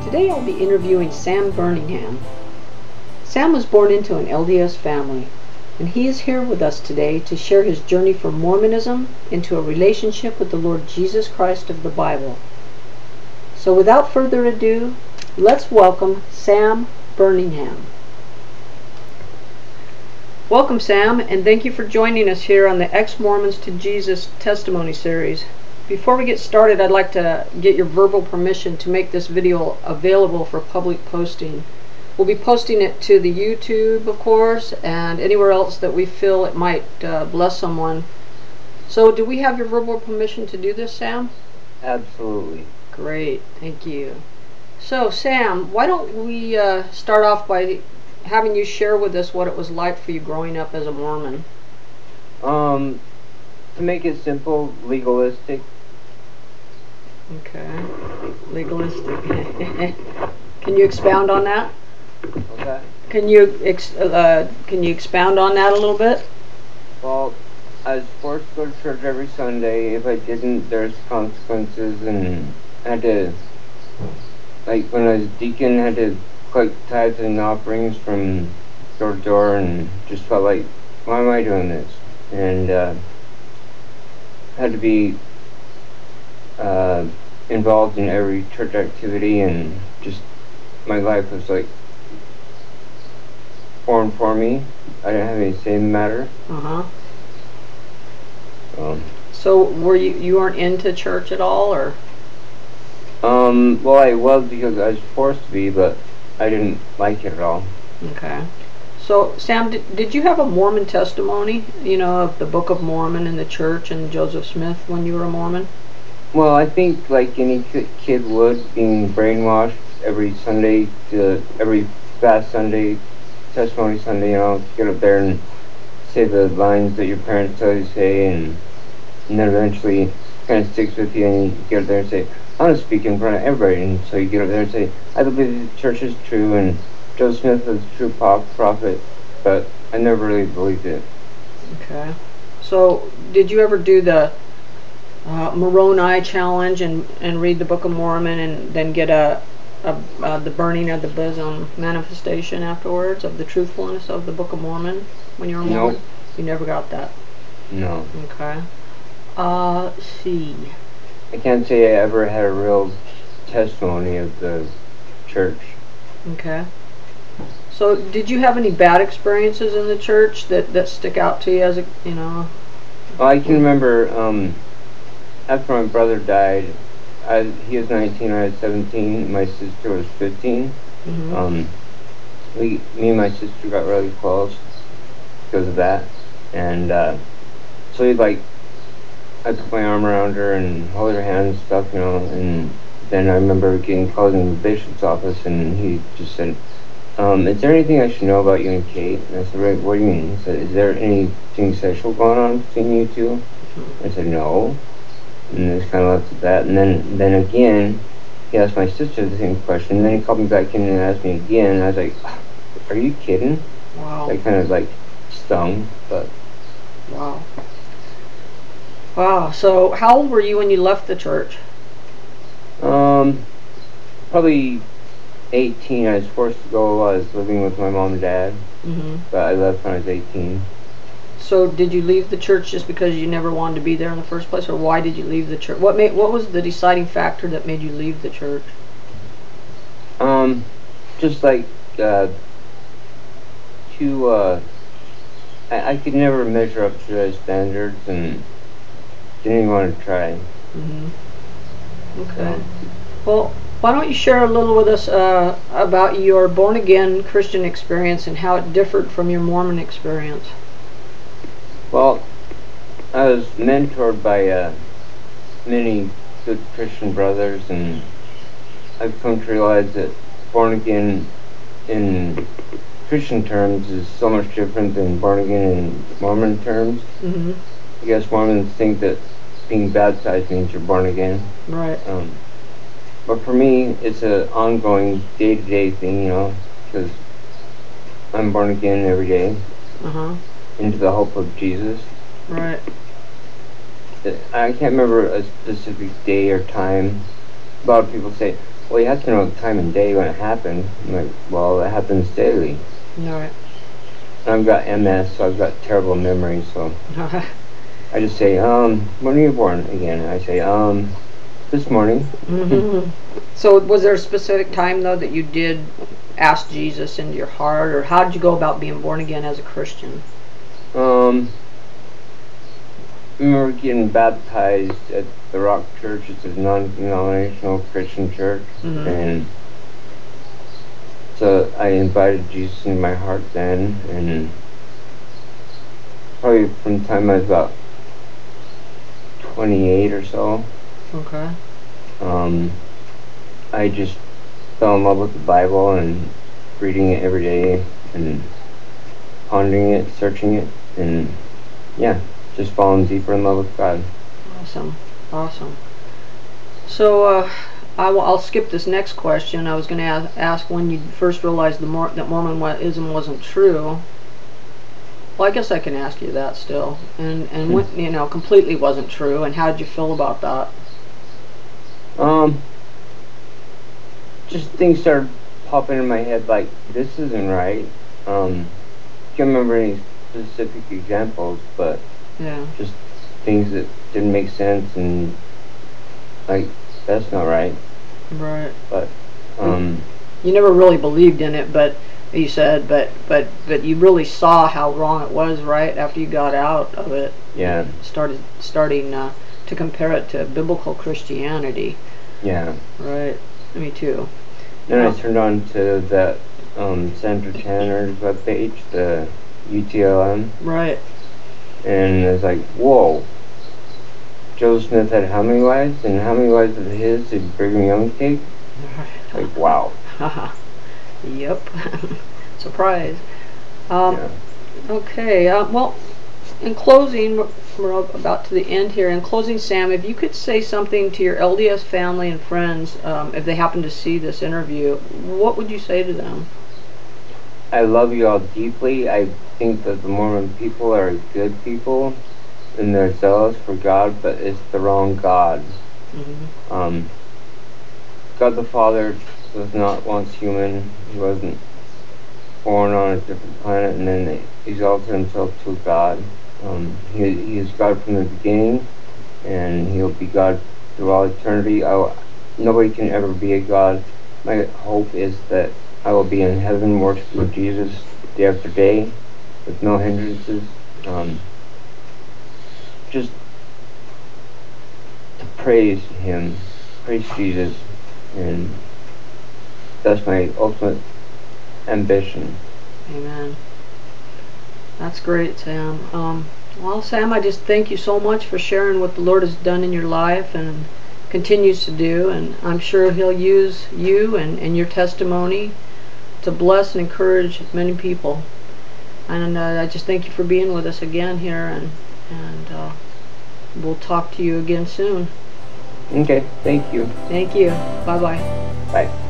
Today I'll be interviewing Sam Burningham. Sam was born into an LDS family, and he is here with us today to share his journey from Mormonism into a relationship with the Lord Jesus Christ of the Bible. So without further ado, let's welcome Sam Burningham. Welcome, Sam, and thank you for joining us here on the Ex-Mormons to Jesus testimony series. Before we get started, I'd like to get your verbal permission to make this video available for public posting. We'll be posting it to the YouTube, of course, and anywhere else that we feel it might bless someone. So do we have your verbal permission to do this, Sam? Absolutely. Great, thank you. So, Sam, why don't we start off by having you share with us what it was like for you growing up as a Mormon? To make it simple, legalistic. Okay, legalistic. Can you expound on that? Okay. Can you expound on that a little bit? Well, I was forced to go to church every Sunday. If I didn't, there's consequences, and I had to, like when I was deacon, I had to collect tithes and offerings from door to door, and just felt like, why am I doing this? And had to be involved in every church activity, and just my life was like formed for me. I didn't have any say in the matter. So were you weren't into church at all, or? Well, I was because I was forced to be, but I didn't like it at all. Okay. So, Sam, did you have a Mormon testimony, of the Book of Mormon and the church and Joseph Smith when you were a Mormon? Well, I think like any kid would, being brainwashed every Sunday, every fast Sunday, testimony Sunday, get up there and say the lines that your parents tell you to say, and then eventually kind of sticks with you, and you get up there and say, I want to speak in front of everybody, and so you get up there and say, I believe the church is true, and Joseph Smith was a true prophet, but I never really believed it. Okay. So, did you ever do the Moroni challenge and read the Book of Mormon and then get the burning of the bosom manifestation afterwards of the truthfulness of the Book of Mormon when you were a Mormon? Nope. You never got that? No. Okay. Let's see. I can't say I ever had a real testimony of the church. Okay. So, did you have any bad experiences in the church that stick out to you as a, Well, I can remember, after my brother died, he was 19, I was 17, my sister was 15. Me and my sister got really close because of that, and so I put my arm around her and held her hand and stuff, and then I remember getting called in the bishop's office, and he just said, is there anything I should know about you and Kate? And I said, what do you mean? He said, is there anything sexual going on between you two? I said, no. And just kind of left at that. And then again, he asked my sister the same question. And then he called me back in and asked me again. And I was like, are you kidding? Wow. I kind of stung, but. Wow. Wow. So how old were you when you left the church? Probably 18. I was forced to go. I was living with my mom and dad. But I left when I was 18. So did you leave the church just because you never wanted to be there in the first place, or why did you leave the church? What was the deciding factor that made you leave the church? Just I could never measure up to their standards, and didn't even want to try. Okay. Well, why don't you share a little with us about your born-again Christian experience and how it differed from your Mormon experience? Well, I was mentored by many good Christian brothers, and I've come to realize that born again in Christian terms is so much different than born again in Mormon terms. I guess Mormons think that being baptized means you're born again. Right. But for me, it's an ongoing day-to-day thing, because I'm born again every day into the hope of Jesus. Right. I can't remember a specific day or time. A lot of people say, well, you have to know the time and day when it happened. I'm like, well, it happens daily. Alright. I've got MS, so I've got terrible memory, so I just say, when were you born again? I say, this morning. So was there a specific time, though, that you did ask Jesus into your heart, or how did you go about being born again as a Christian? I remember getting baptized at the Rock Church. It's a non-denominational Christian church, and so I invited Jesus into my heart then, and probably from the time I was about 28 or so. Okay. I just fell in love with the Bible and reading it every day and pondering it, searching it, and yeah, just falling deeper in love with God. Awesome. Awesome. So I'll skip this next question. I was going to ask when you first realized that Mormonism wasn't true. Well, I guess I can ask you that still. And when, you know, completely wasn't true, and how did you feel about that? Just things started popping in my head like, this isn't right. Can't remember any specific examples, but yeah, just things that didn't make sense, and like, that's not right. Right. But you never really believed in it, but you said, but you really saw how wrong it was, right? After you got out of it, yeah, starting to compare it to biblical Christianity. Yeah. Right. Me too. Then I turned on to that Sandra Tanner's webpage, the UTLM. Right. And it's like, whoa. Joseph Smith had how many wives? And how many wives of his did Brigham Young take? Like, wow. Yep. Surprise. Yeah. Okay. Well, in closing, we're about to the end here. In closing, Sam, if you could say something to your LDS family and friends, if they happen to see this interview, what would you say to them? I love you all deeply. I think that the Mormon people are good people, and they're zealous for God, but it's the wrong God. God the Father was not once human. He wasn't born on a different planet and then exalted himself to God. He is God from the beginning, and he'll be God through all eternity. Nobody can ever be a God. My hope is that I will be in heaven worshiping Jesus day after day with no hindrances. Just to praise him, praise Jesus, and that's my ultimate ambition. Amen. That's great, Sam. Well, Sam, I just thank you so much for sharing what the Lord has done in your life and continues to do, and I'm sure he'll use you and your testimony to bless and encourage many people. And I just thank you for being with us again here, and we'll talk to you again soon. Okay, thank you. Thank you. Bye-bye. Bye.